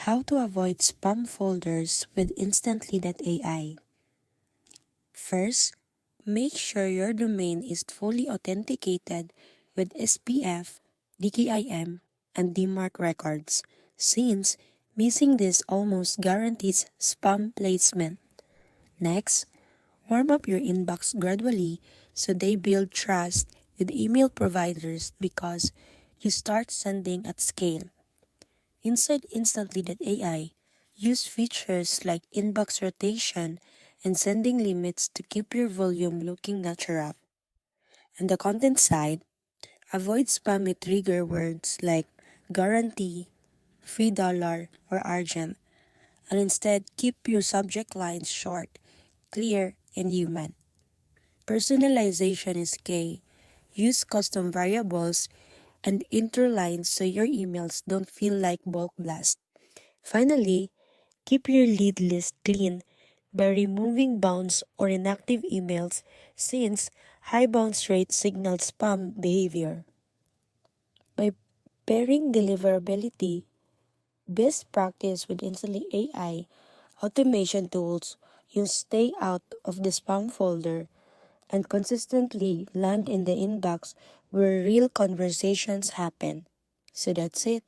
How to avoid spam folders with Instantly.ai. First, make sure your domain is fully authenticated with SPF, DKIM, and DMARC records, since missing this almost guarantees spam placement. Next, warm up your inbox gradually so they build trust with email providers because you start sending at scale. Inside Instantly.ai, use features like inbox rotation and sending limits to keep your volume looking natural. On the content side, avoid spammy trigger words like guarantee, $3, or urgent, and instead keep your subject lines short, clear, and human. Personalization is key. Use custom variables and interlines so your emails don't feel like bulk blast. Finally, keep your lead list clean by removing bounce or inactive emails since high bounce rate signals spam behavior. By pairing deliverability, best practice with Instantly AI automation tools, you stay out of the spam folder and consistently land in the inbox where real conversations happen. So that's it.